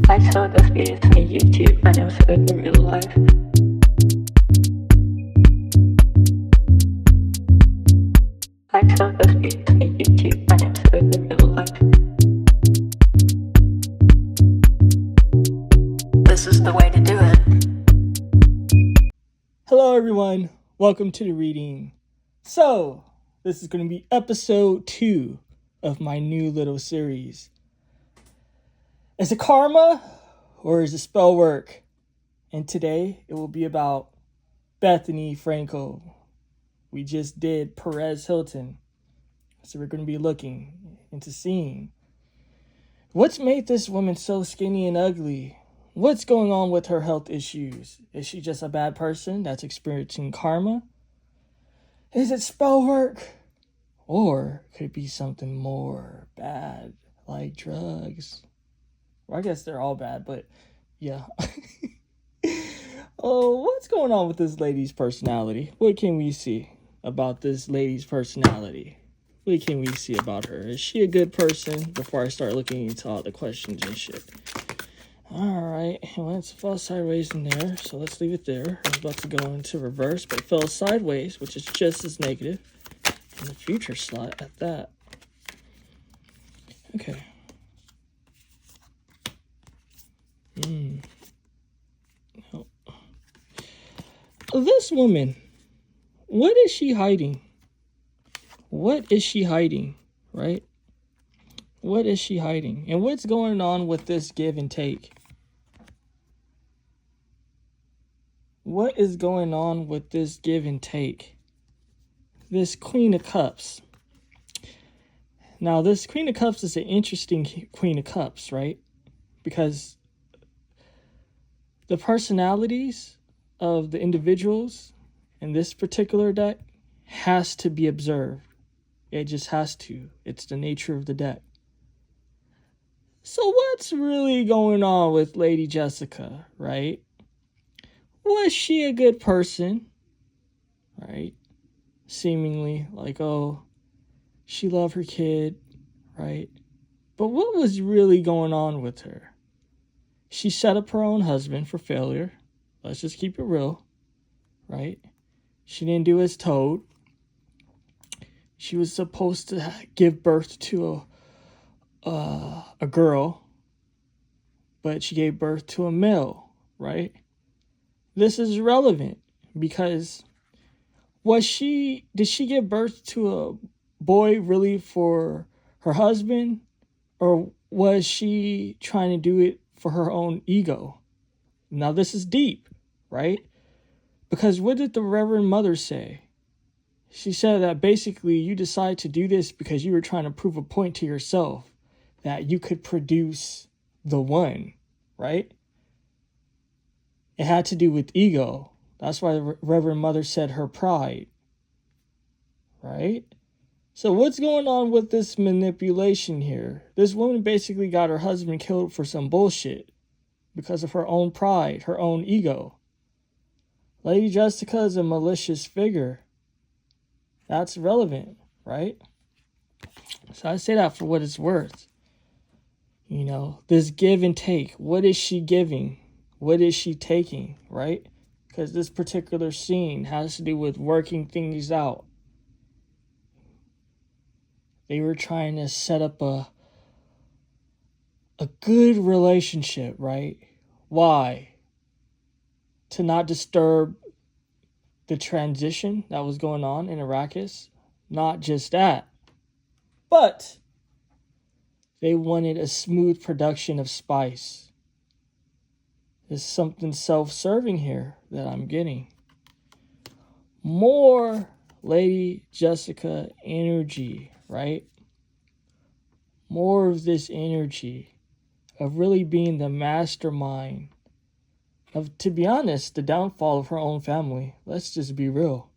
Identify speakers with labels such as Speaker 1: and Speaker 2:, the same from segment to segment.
Speaker 1: I saw those videos on YouTube and it was good in real life. I saw those videos on YouTube and it was good in real life. This is the way to do it.
Speaker 2: Hello everyone, welcome to the reading. So, this is going to be episode 2 of my new little series. Is it karma or is it spell work? And today it will be about Bethenny Frankel. We just did Perez Hilton. So we're going to be looking into seeing what's made this woman so skinny and ugly. What's going on with her health issues? Is she just a bad person that's experiencing karma? Is it spell work? Or could it be something more bad, like drugs? Well, I guess they're all bad, but yeah. Oh, what's going on with this lady's personality? What can we see about this lady's personality? What can we see about her? Is she a good person? Before I start looking into all the questions and shit. Alright, well, it fell sideways in there, so let's leave it there. I was about to go into reverse, but it fell sideways, which is just as negative. And the future slot at that. Okay. No. This woman, what is she hiding? What is she hiding, right? What is she hiding? And what's going on with this give and take? What is going on with this give and take? This Queen of Cups. Now, this Queen of Cups is an interesting Queen of Cups, right? Because the personalities of the individuals in this particular deck has to be observed. It just has to. It's the nature of the deck. So what's really going on with Lady Jessica, right? Was she a good person, right? Seemingly like, oh, she loved her kid, right? But what was really going on with her? She set up her own husband for failure. Let's just keep it real, right? She didn't do as told. She was supposed to give birth to a girl, but she gave birth to a male, right? This is relevant because did she give birth to a boy really for her husband, or was she trying to do it for her own ego? Now this is deep, right? Because what did the Reverend Mother say? She said that basically you decided to do this because you were trying to prove a point to yourself that you could produce the one, right? It had to do with ego. That's why the Reverend Mother said her pride, right? So what's going on with this manipulation here? This woman basically got her husband killed for some bullshit because of her own pride, her own ego. Lady Jessica is a malicious figure. That's relevant, right? So I say that for what it's worth. You know, this give and take. What is she giving? What is she taking, right? Because this particular scene has to do with working things out. They were trying to set up a good relationship, right? Why? To not disturb the transition that was going on in Arrakis. Not just that, but they wanted a smooth production of spice. There's something self-serving here that I'm getting. More Lady Jessica energy, right? More of this energy of really being the mastermind of, to be honest, the downfall of her own family. Let's just be real.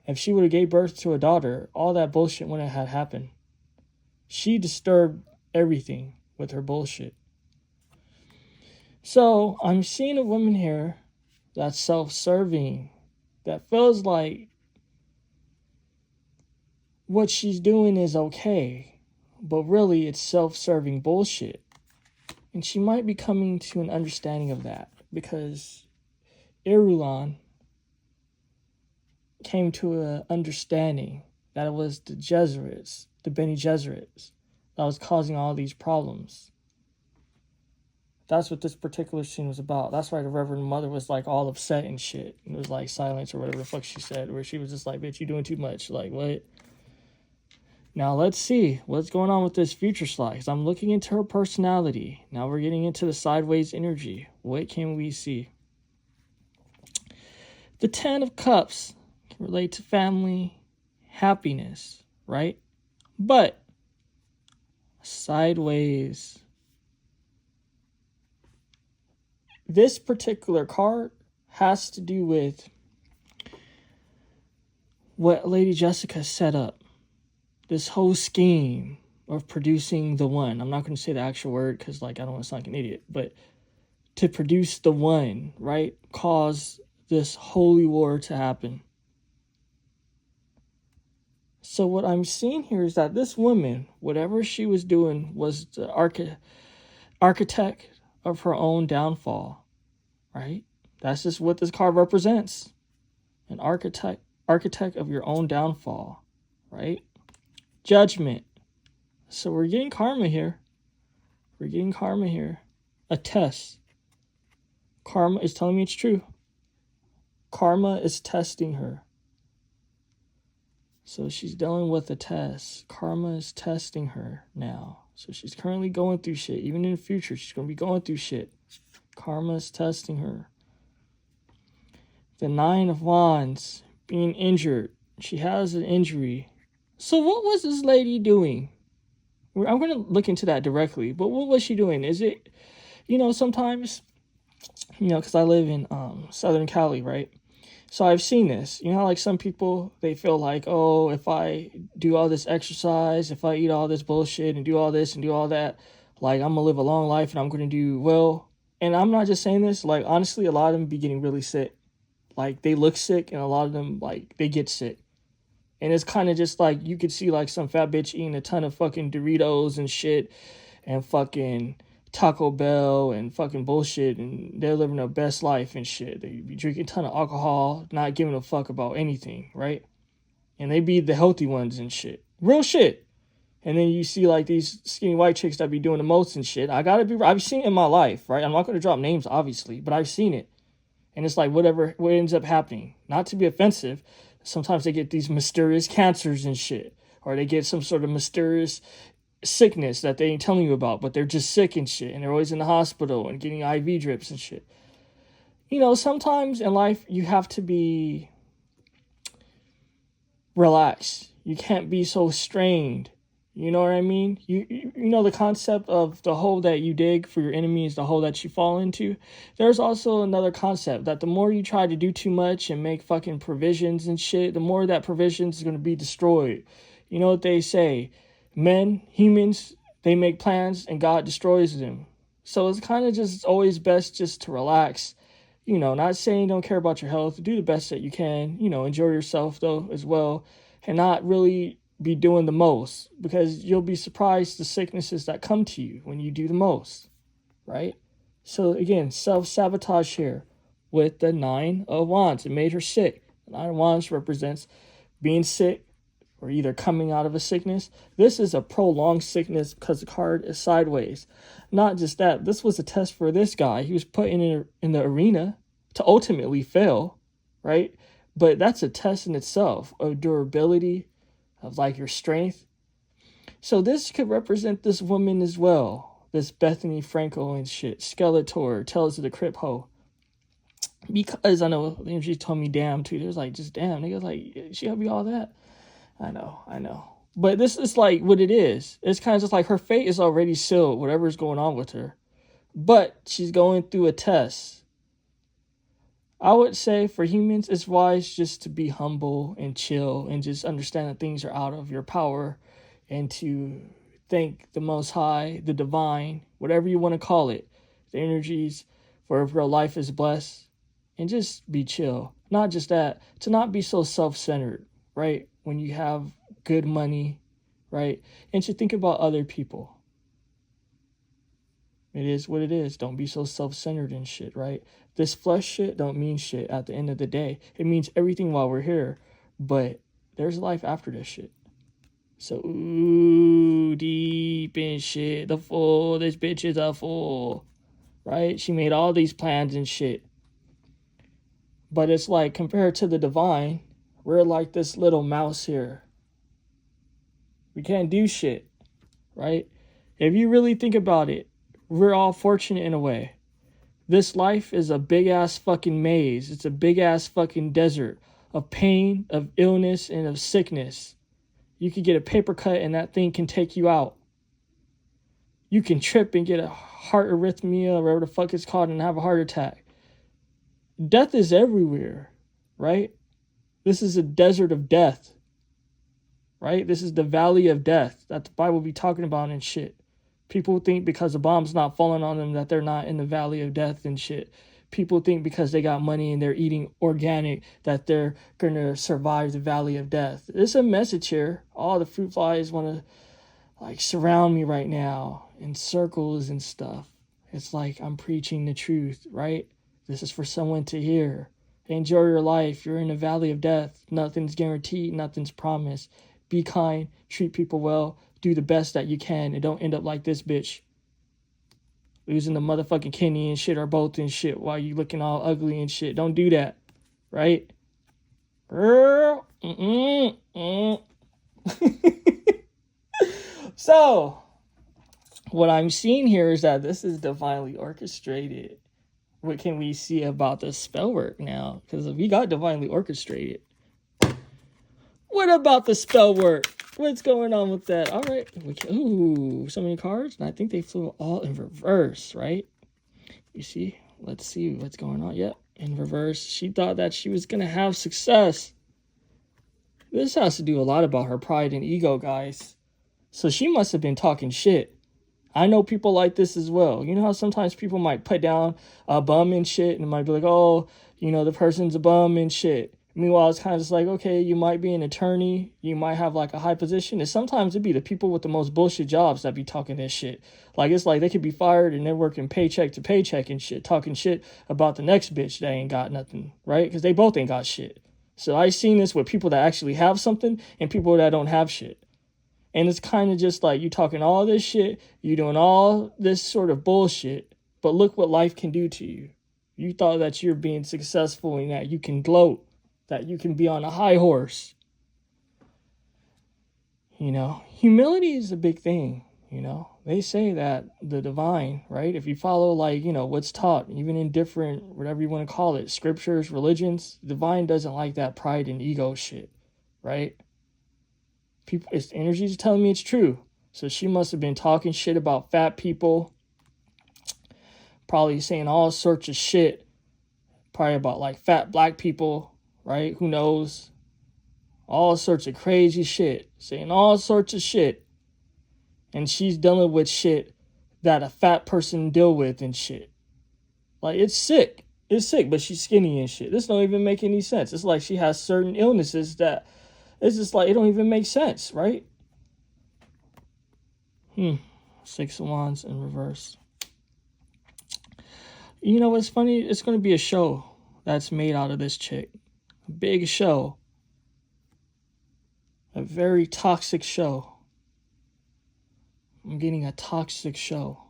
Speaker 2: If she would have gave birth to a daughter, all that bullshit wouldn't have happened. She disturbed everything with her bullshit. So I'm seeing a woman here that's self-serving, that feels like what she's doing is okay, but really it's self-serving bullshit. And she might be coming to an understanding of that because Irulan came to an understanding that it was the Jesuits, the Bene Gesserits, that was causing all these problems. That's what this particular scene was about. That's why the Reverend Mother was like all upset and shit. It was like silence or whatever the fuck she said, where she was just like, bitch, you doing too much. Like, what? Now let's see what's going on with this future slide, because I'm looking into her personality. Now we're getting into the sideways energy. What can we see? The 10 of Cups can relate to family, happiness, right? But sideways. This particular card has to do with what Lady Jessica set up. This whole scheme of producing the one. I'm not going to say the actual word because, like, I don't want to sound like an idiot. But to produce the one, right? Cause this holy war to happen. So what I'm seeing here is that this woman, whatever she was doing, was the architect of her own downfall, right? That's just what this card represents. An architect of your own downfall, right? Judgment. So we're getting karma here. A test. Karma is telling me it's true. Karma is testing her. So she's dealing with a test. Karma is testing her now. So she's currently going through shit. Even in the future, she's going to be going through shit. Karma is testing her. The 9 of Wands, being injured. She has an injury. So what was this lady doing? I'm going to look into that directly. But what was she doing? Is it, sometimes, because I live in Southern Cali, right? So I've seen this. You know how like some people, they feel like, oh, if I do all this exercise, if I eat all this bullshit and do all this and do all that, like I'm going to live a long life and I'm going to do well. And I'm not just saying this. Like, honestly, a lot of them be getting really sick. Like, they look sick and a lot of them, like, they get sick. And it's kind of just like, you could see like some fat bitch eating a ton of fucking Doritos and shit and fucking Taco Bell and fucking bullshit, and they're living their best life and shit. They be drinking a ton of alcohol, not giving a fuck about anything, right? And they be the healthy ones and shit. Real shit. And then you see like these skinny white chicks that be doing the most and shit. I've seen it in my life, right? I'm not going to drop names, obviously, but I've seen it. And it's like what ends up happening. Not to be offensive, sometimes they get these mysterious cancers and shit. Or they get some sort of mysterious sickness that they ain't telling you about, but they're just sick and shit, and they're always in the hospital and getting IV drips and shit. Sometimes in life you have to be relaxed. You can't be so strained. You know what I mean? You know the concept of the hole that you dig for your enemy is the hole that you fall into. There's also another concept that the more you try to do too much and make fucking provisions and shit, the more that provisions is going to be destroyed. You know what they say? Humans, they make plans and God destroys them. So it's kind of just always best just to relax. Not saying don't care about your health. Do the best that you can. Enjoy yourself though as well. And not really be doing the most, because you'll be surprised the sicknesses that come to you when you do the most, right? So again, self-sabotage here with the 9 of Wands. It made her sick. The 9 of Wands represents being sick, or either coming out of a sickness. This is a prolonged sickness because the card is sideways. Not just that, this was a test for this guy. He was put in the arena to ultimately fail, right? But that's a test in itself of durability, of like your strength. So this could represent this woman as well. This Bethenny Frankel and shit. Skeletor, Tales of the Crypt Ho. Because I know she told me damn too. There's like, just damn, nigga, like, she gotta be all that. I know. But this is like what it is. It's kind of just like her fate is already sealed, whatever's going on with her. But she's going through a test. I would say for humans, it's wise just to be humble and chill and just understand that things are out of your power and to thank the Most High, the Divine, whatever you want to call it, the energies, for if your life is blessed, and just be chill. Not just that, to not be so self-centered, right? When you have good money, right? And to think about other people. It is what it is. Don't be so self-centered and shit, right? This flesh shit don't mean shit at the end of the day. It means everything while we're here, but there's life after this shit. So, ooh, deep in shit. The fool. This bitch is a fool, right? She made all these plans and shit. But it's like, compared to the divine, we're like this little mouse here. We can't do shit, right? If you really think about it, we're all fortunate in a way. This life is a big-ass fucking maze. It's a big-ass fucking desert of pain, of illness, and of sickness. You could get a paper cut and that thing can take you out. You can trip and get a heart arrhythmia, or whatever the fuck it's called, and have a heart attack. Death is everywhere, right? This is a desert of death, right? This is the valley of death that the Bible be talking about and shit. People think because the bomb's not falling on them that they're not in the valley of death and shit. People think because they got money and they're eating organic that they're going to survive the valley of death. There's a message here. All the fruit flies want to like surround me right now in circles and stuff. It's like I'm preaching the truth, right? This is for someone to hear. Enjoy your life. You're in the valley of death. Nothing's guaranteed. Nothing's promised. Be kind. Treat people well. Do the best that you can. And don't end up like this bitch. Losing the motherfucking kidney and shit, or both and shit, while you looking all ugly and shit. Don't do that. Right? Girl. So, what I'm seeing here is that this is divinely orchestrated. What can we see about the spell work now? Because we got divinely orchestrated. What about the spell work? What's going on with that? All right. Ooh, so many cards. And I think they flew all in reverse, right? You see? Let's see what's going on. Yep, in reverse. She thought that she was going to have success. This has to do a lot about her pride and ego, guys. So she must have been talking shit. I know people like this as well. You know how sometimes people might put down a bum and shit and might be like, oh, you know, the person's a bum and shit. Meanwhile, it's kind of just like, okay, you might be an attorney. You might have like a high position. And sometimes it'd be the people with the most bullshit jobs that be talking this shit. Like, it's like they could be fired and they're working paycheck to paycheck and shit, talking shit about the next bitch that ain't got nothing, right? Because they both ain't got shit. So I've seen this with people that actually have something and people that don't have shit. And it's kind of just like you talking all this shit, you doing all this sort of bullshit, but look what life can do to you. You thought that you're being successful and that you can gloat, that you can be on a high horse. You know, humility is a big thing, you know. They say that the divine, right, if you follow like, you know, what's taught, even in different, whatever you want to call it, scriptures, religions, divine doesn't like that pride and ego shit, right? People, its energy's telling me it's true. So she must have been talking shit about fat people. Probably saying all sorts of shit. Probably about like fat black people, right? Who knows? All sorts of crazy shit. Saying all sorts of shit. And she's dealing with shit that a fat person deal with and shit. Like, it's sick. It's sick, but she's skinny and shit. This don't even make any sense. It's like she has certain illnesses that it's just like, it don't even make sense, right? 6 of Wands in reverse. You know what's funny? It's going to be a show that's made out of this chick. A big show. A very toxic show. I'm getting a toxic show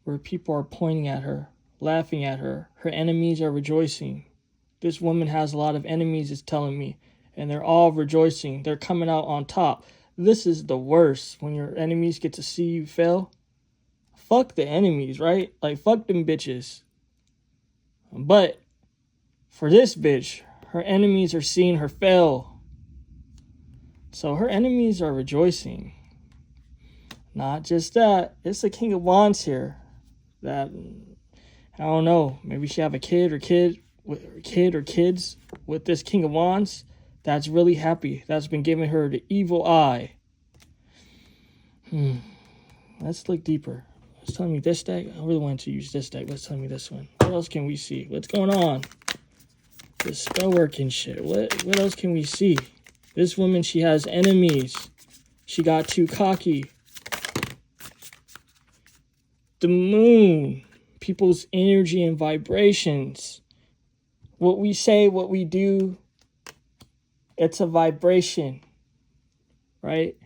Speaker 2: where people are pointing at her, laughing at her. Her enemies are rejoicing. This woman has a lot of enemies, it's telling me. And they're all rejoicing. They're coming out on top. This is the worst, when your enemies get to see you fail. Fuck the enemies, right? Like, fuck them bitches. But for this bitch, her enemies are seeing her fail. So her enemies are rejoicing. Not just that. It's the King of Wands here. That, I don't know. Maybe she have a kid or kids with this King of Wands. That's really happy. That's been giving her the evil eye. Let's look deeper. It's telling me this deck. I really wanted to use this deck. Let's tell me this one. What else can we see? What's going on? This spell work and shit. What else can we see? This woman, she has enemies. She got too cocky. the moon, people's energy and vibrations. What we say, what we do, it's a vibration, right?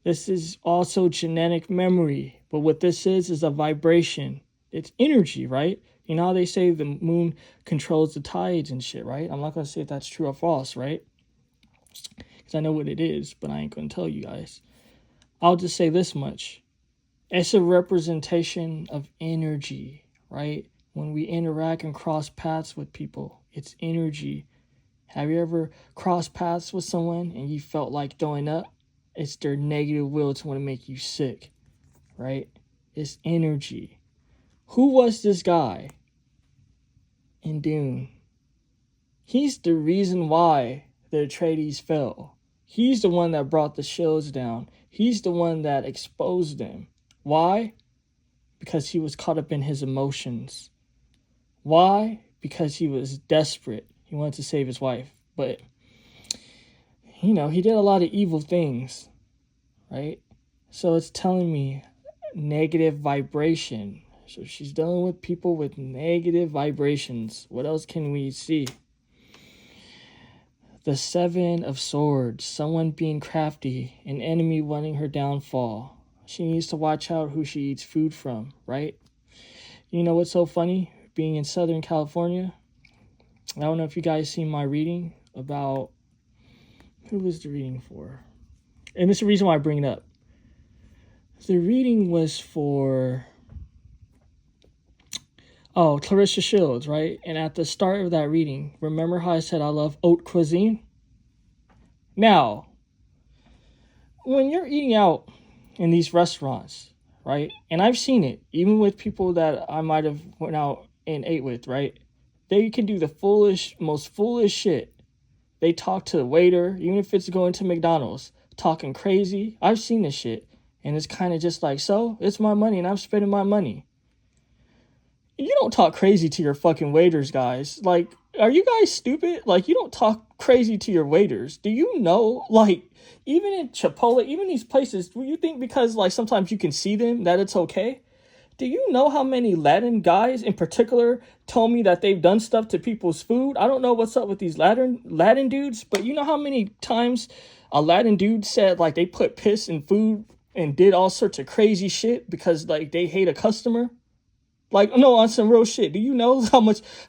Speaker 2: This is also genetic memory, but what this is a vibration. It's energy, right? You know how they say the moon controls the tides and shit, right? I'm not going to say if that's true or false, right? Because I know what it is, but I ain't going to tell you guys. I'll just say this much. It's a representation of energy, right? When we interact and cross paths with people, it's energy. Have you ever crossed paths with someone and you felt like throwing up? It's their negative will to want to make you sick, right? It's energy. Who was this guy in Dune? He's the reason why the Atreides fell. He's the one that brought the shields down. He's the one that exposed them. Why? Because he was caught up in his emotions. Why? Because he was desperate. He wanted to save his wife. But, he did a lot of evil things, right? So it's telling me negative vibration. So she's dealing with people with negative vibrations. What else can we see? The Seven of Swords. Someone being crafty. An enemy wanting her downfall. She needs to watch out who she eats food from, right? You know what's so funny? Being in Southern California, I don't know if you guys seen my reading about... Who was the reading for? And this is the reason why I bring it up. The reading was for... Clarissa Shields, right? And at the start of that reading, remember how I said I love haute cuisine? Now, when you're eating out in these restaurants, right? And I've seen it, even with people that I might have went out and ate with, right? They can do the most foolish shit. They talk to the waiter, even if it's going to McDonald's, talking crazy. I've seen this shit. And it's kind of just like, so, it's my money and I'm spending my money. You don't talk crazy to your fucking waiters, guys. Like, are you guys stupid? Like, you don't talk crazy to your waiters. Do you know, like, even in Chipotle, even these places, do you think because, like, sometimes you can see them that it's okay? Do you know how many Latin guys in particular told me that they've done stuff to people's food? I don't know what's up with these Latin dudes, but you know how many times a Latin dude said, like, they put piss in food and did all sorts of crazy shit because, like, they hate a customer? Like, no, on some real shit. Do you know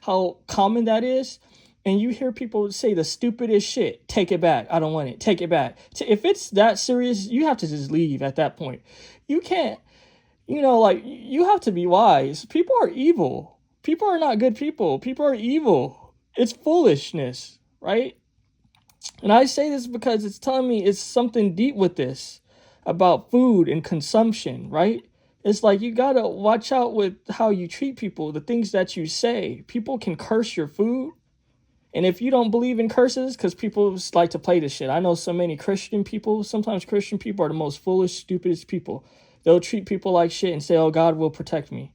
Speaker 2: how common that is? And you hear people say the stupidest shit. Take it back. I don't want it. Take it back. If it's that serious, you have to just leave at that point. You can't, you have to be wise. People are evil. People are not good people. People are evil. It's foolishness, right? And I say this because it's telling me it's something deep with this about food and consumption, right? It's like you gotta watch out with how you treat people, the things that you say. People can curse your food. And if you don't believe in curses, because people just like to play this shit. I know so many Christian people. Sometimes Christian people are the most foolish, stupidest people. They'll treat people like shit and say, oh, God will protect me.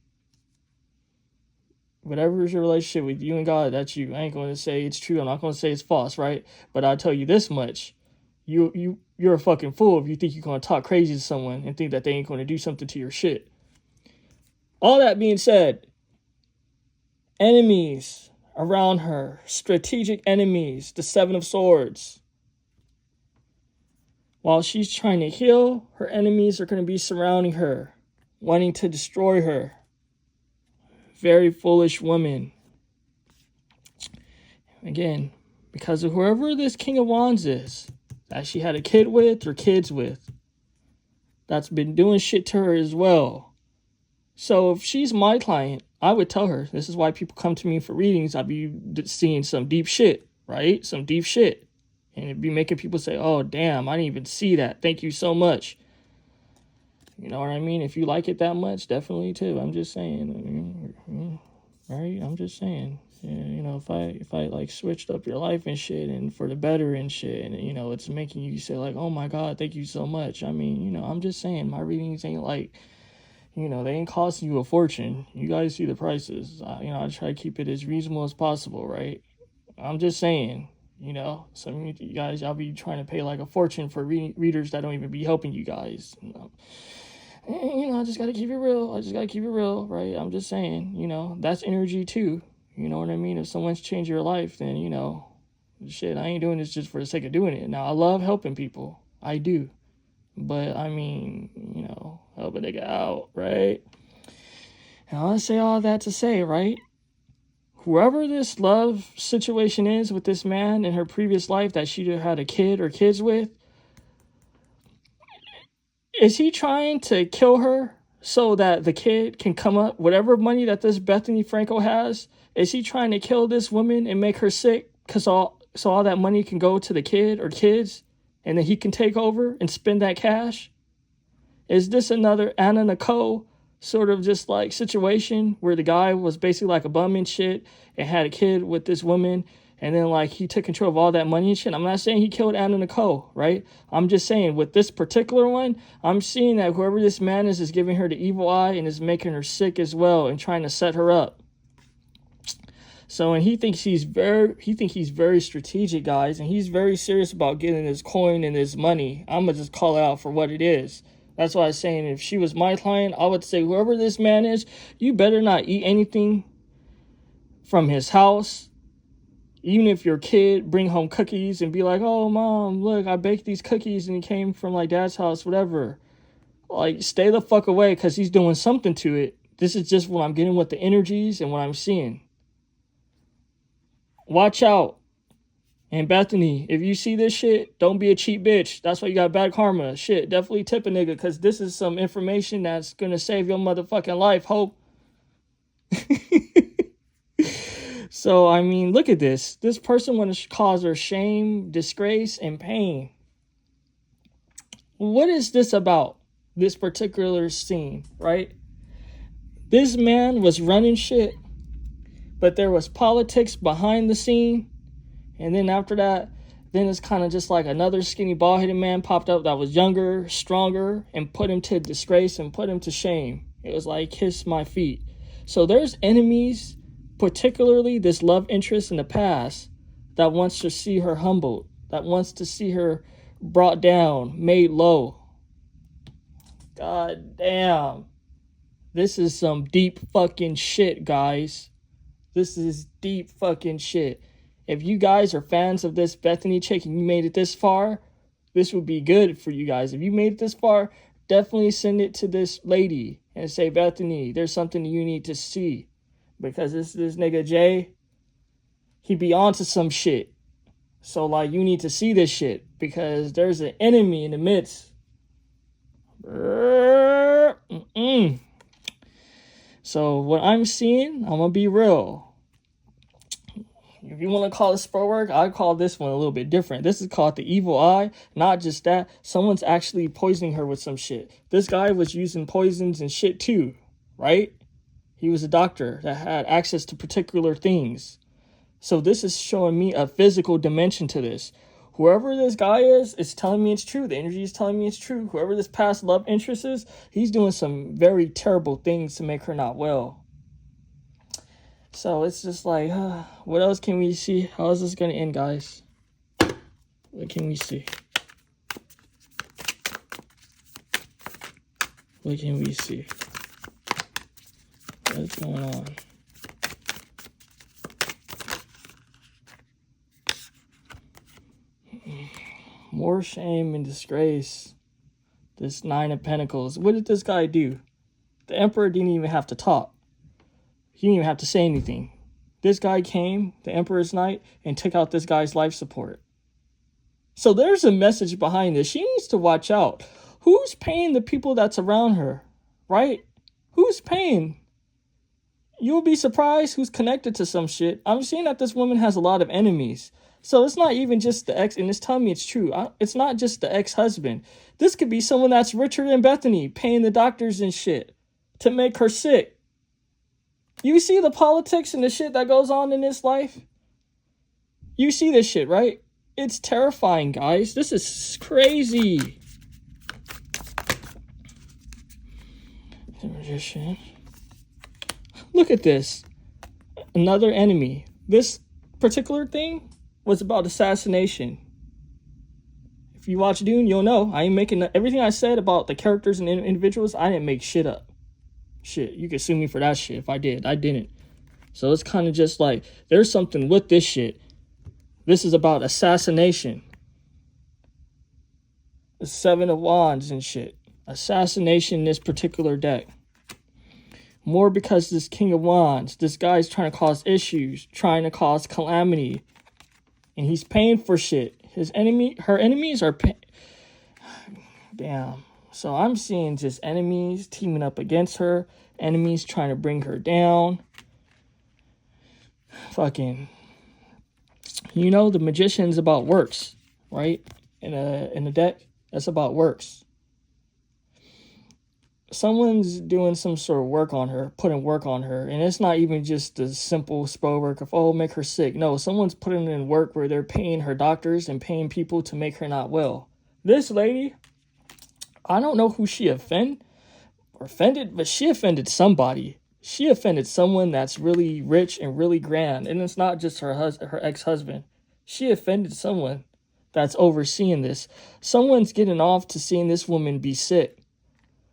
Speaker 2: Whatever is your relationship with you and God, that's you. I ain't going to say it's true. I'm not going to say it's false, right? But I'll tell you this much. You're a fucking fool if you think you're going to talk crazy to someone and think that they ain't going to do something to your shit. All that being said, enemies around her, strategic enemies, the Seven of Swords. While she's trying to heal, her enemies are going to be surrounding her, wanting to destroy her. Very foolish woman. Again, because of whoever this King of Wands is, that she had a kid with or kids with, that's been doing shit to her as well. So if she's my client, I would tell her, this is why people come to me for readings. I'd be seeing some deep shit, right? Some deep shit. And it'd be making people say, oh, damn, I didn't even see that. Thank you so much. You know what I mean? If you like it that much, definitely too. I'm just saying. Right? I'm just saying. Yeah, if I like switched up your life and shit and for the better and shit, and it's making you say like, oh my God, thank you so much. I mean, I'm just saying my readings ain't like, they ain't costing you a fortune. You guys see the prices. I try to keep it as reasonable as possible, right? I'm just saying, some of you guys, y'all be trying to pay like a fortune for readers that don't even be helping you guys. I just got to keep it real. Right? I'm just saying, that's energy too. You know what I mean? If someone's changed your life, then, shit, I ain't doing this just for the sake of doing it. Now, I love helping people. I do. But, I mean, help a nigga out, right? And I say all that to say, right? Whoever this love situation is with this man in her previous life that she had a kid or kids with, is he trying to kill her so that the kid can come up? Whatever money that this Bethenny Frankel has, is he trying to kill this woman and make her sick so all that money can go to the kid or kids and then he can take over and spend that cash? Is this another Anna Nicole sort of just like situation where the guy was basically like a bum and shit and had a kid with this woman, and then like he took control of all that money and shit? I'm not saying he killed Anna Nicole, right? I'm just saying with this particular one, I'm seeing that whoever this man is giving her the evil eye and is making her sick as well and trying to set her up. So, and he thinks he's very strategic, guys, and he's very serious about getting his coin and his money. I'm gonna just call it out for what it is. That's why I was saying, if she was my client, I would say, whoever this man is, you better not eat anything from his house. Even if your kid bring home cookies and be like, oh, mom, look, I baked these cookies and it came from like dad's house, whatever. Like, stay the fuck away because he's doing something to it. This is just what I'm getting with the energies and what I'm seeing. Watch out. And Bethenny, if you see this shit, don't be a cheap bitch. That's why you got bad karma. Shit, definitely tip a nigga, because this is some information that's going to save your motherfucking life. Hope. So, I mean, look at this. This person want to cause her shame, disgrace, and pain. What is this about? This particular scene, right? This man was running shit, but there was politics behind the scene. And then after that, then it's kind of just like another skinny bald-headed man popped up that was younger, stronger, and put him to disgrace and put him to shame. It was like, kiss my feet. So there's enemies, particularly this love interest in the past, that wants to see her humbled, that wants to see her brought down, made low. God damn. This is some deep fucking shit, guys. This is deep fucking shit. If you guys are fans of this Bethenny chick and you made it this far, this would be good for you guys. If you made it this far, definitely send it to this lady and say, Bethenny, there's something you need to see. Because this nigga Jay, he be onto some shit. So, like, you need to see this shit. Because there's an enemy in the midst. So, what I'm seeing, I'm going to be real. If you want to call it spell work, I call this one a little bit different. This is called the evil eye. Not just that, someone's actually poisoning her with some shit. This guy was using poisons and shit too, right? He was a doctor that had access to particular things. So this is showing me a physical dimension to this. Whoever this guy is telling me it's true. The energy is telling me it's true. Whoever this past love interest is, he's doing some very terrible things to make her not well. So it's just like, what else can we see? How is this going to end, guys? What can we see? What can we see? What's going on? More shame and disgrace. This Nine of Pentacles. What did this guy do? The Emperor didn't even have to talk. He didn't even have to say anything. This guy came, the Emperor's Knight, and took out this guy's life support. So there's a message behind this. She needs to watch out. Who's paying the people that's around her, right? Who's paying? You'll be surprised who's connected to some shit. I'm seeing that this woman has a lot of enemies. So it's not even just the ex, and it's telling me it's true. It's not just the ex-husband. This could be someone that's richer than Bethenny, paying the doctors and shit to make her sick. You see the politics and the shit that goes on in this life? You see this shit, right? It's terrifying, guys. This is crazy. The Magician. Look at this. Another enemy. This particular thing was about assassination. If you watch Dune, you'll know I ain't making everything I said about the characters and individuals. I didn't make shit up. Shit, you could sue me for that shit if I did. I didn't. So it's kind of just like there's something with this shit. This is about assassination. The Seven of Wands and shit. Assassination in this particular deck. More because this King of Wands, this guy's trying to cause issues, trying to cause calamity. And he's paying for shit. Her enemies are damn. So I'm seeing just enemies teaming up against her. Enemies trying to bring her down. Fucking. You know, the Magician's about works, right? In the deck, that's about works. Someone's doing some sort of work on her, putting work on her. And it's not even just the simple spell work of, oh, make her sick. No, someone's putting in work where they're paying her doctors and paying people to make her not well. This lady, I don't know who she offended, but she offended somebody. She offended someone that's really rich and really grand. And it's not just her ex-husband. She offended someone that's overseeing this. Someone's getting off to seeing this woman be sick.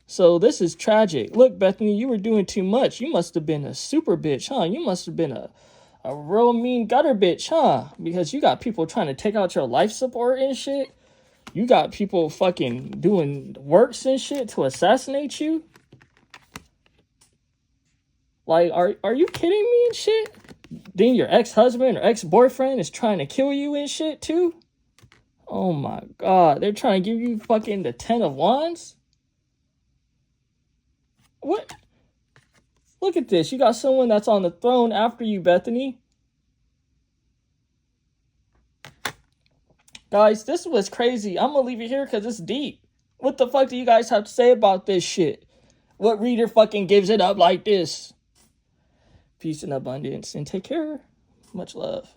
Speaker 2: So this is tragic. Look, Bethenny, you were doing too much. You must have been a super bitch, huh? You must have been a real mean gutter bitch, huh? Because you got people trying to take out your life support and shit. You got people fucking doing works and shit to assassinate you. Like, are you kidding me and shit? Then your ex-husband or ex-boyfriend is trying to kill you and shit too? Oh my God. They're trying to give you fucking the 10 of Wands? What? Look at this. You got someone that's on the throne after you, Bethenny. Guys, this was crazy. I'm going to leave it here because it's deep. What the fuck do you guys have to say about this shit? What reader fucking gives it up like this? Peace and abundance, and take care. Much love.